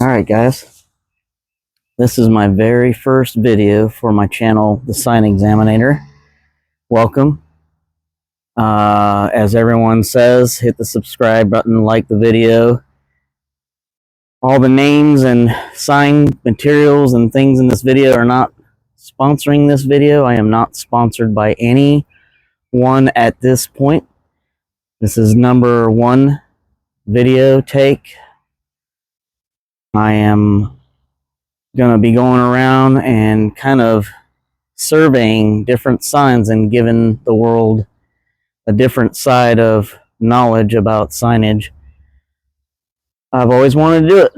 Alright guys, this is my very first video for my channel, The Sign Examinator. Welcome. As everyone says, hit the subscribe button, like the video. All the names and sign materials and things in this video are not sponsoring this video. I am not sponsored by anyone at this point. This is number one video take. I am going to be going around and kind of surveying different signs and giving the world a different side of knowledge about signage. I've always wanted to do it,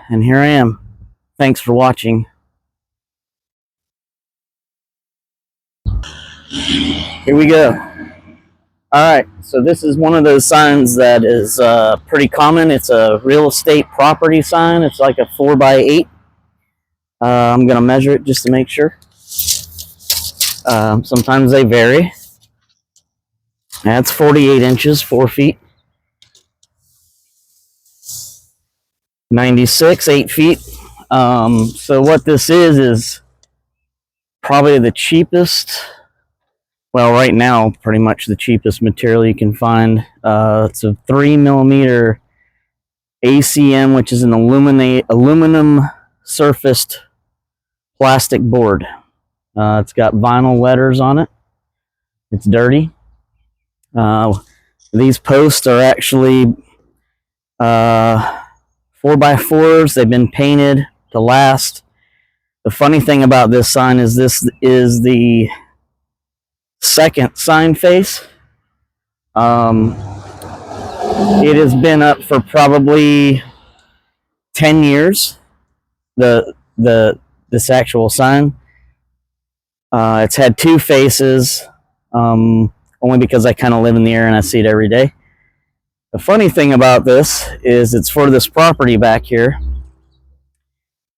and here I am. Thanks for watching. Here we go. Alright, so this is one of those signs that is pretty common. It's a real estate property sign. It's like a 4x8. I'm going to measure it just to make sure. Sometimes they vary. That's 48 inches, 4 feet. 96, 8 feet. So what this is probably the cheapest. Well, right now, pretty much the cheapest material you can find. It's a 3mm ACM, which is an aluminum surfaced plastic board. It's got vinyl letters on it. It's dirty. These posts are actually 4x4s. They've been painted to last. The funny thing about this sign is this is the second sign face. It has been up for probably 10 years. This actual sign. It's had two faces, only because I kind of live in the area and I see it every day. The funny thing about this is it's for this property back here,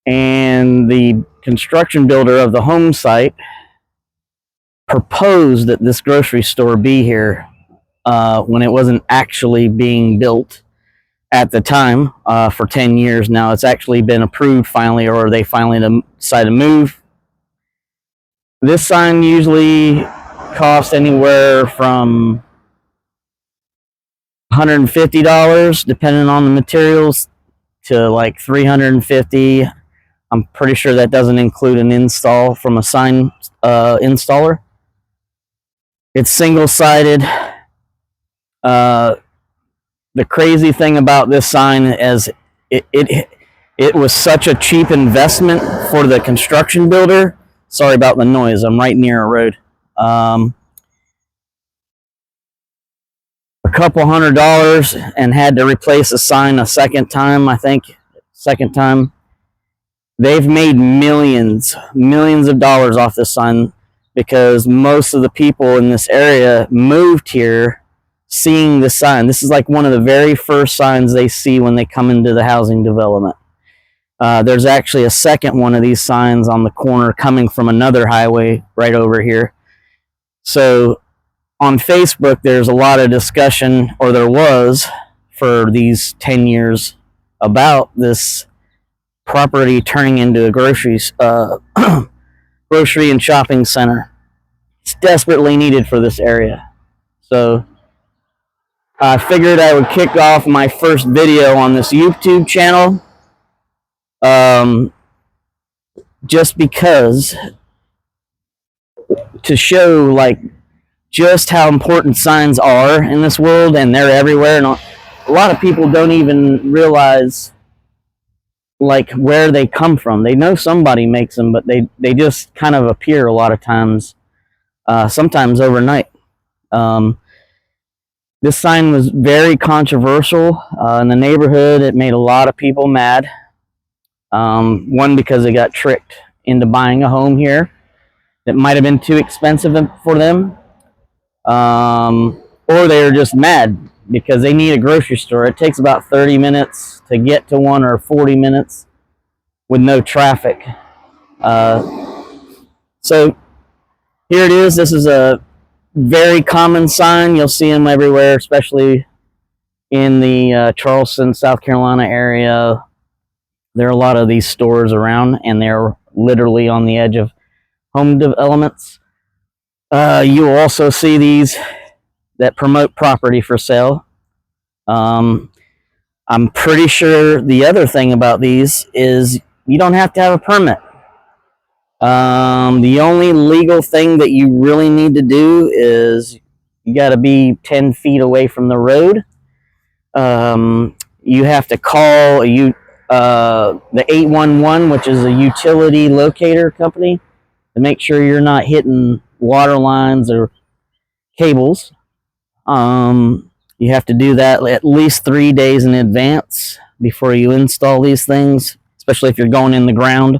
and the construction builder of the home site proposed that this grocery store be here when it wasn't actually being built at the time. For 10 years now, it's actually been approved finally, or they finally decided to move. This sign usually costs anywhere from $150, depending on the materials, to like $350. I'm pretty sure that doesn't include an install from a sign installer. It's single-sided. The crazy thing about this sign is it was such a cheap investment for the construction builder. Sorry about the noise. I'm right near a road. A couple $100, and had to replace the sign a second time, I think. Second time. They've made millions of dollars off this sign, because most of the people in this area moved here seeing the sign. This is like one of the very first signs they see when they come into the housing development. There's actually a second one of these signs on the corner coming from another highway right over here. So on Facebook, there's a lot of discussion, or there was, for these 10 years about this property turning into a grocery and shopping center. It's desperately needed for this area. So I figured I would kick off my first video on this YouTube channel, just because, to show like just how important signs are in this world, and they're everywhere, and a lot of people don't even realize like where they come from. They know somebody makes them, but they just kind of appear a lot of times, sometimes overnight. This sign was very controversial in the neighborhood. It made a lot of people mad. One, because they got tricked into buying a home here that might have been too expensive for them, or they were just mad because they need a grocery store. It takes about 30 minutes to get to one, or 40 minutes with no traffic. So here it is. This is a very common sign. You'll see them everywhere, especially in the Charleston, South Carolina area, There are a lot of these stores around, and they're literally on the edge of home developments. You will also see these that promote property for sale. I'm pretty sure the other thing about these is you don't have to have a permit. The only legal thing that you really need to do is you got to be 10 feet away from the road. You have to call the 811, which is a utility locator company, to make sure you're not hitting water lines or cables. You have to do that at least 3 days in advance before you install these things, especially if you're going in the ground.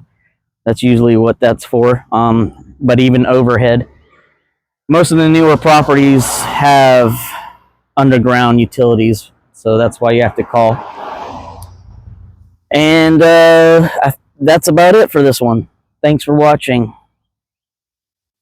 That's usually what that's for. But even overhead, most of the newer properties have underground utilities, so that's why you have to call. And that's about it for this one. Thanks for watching.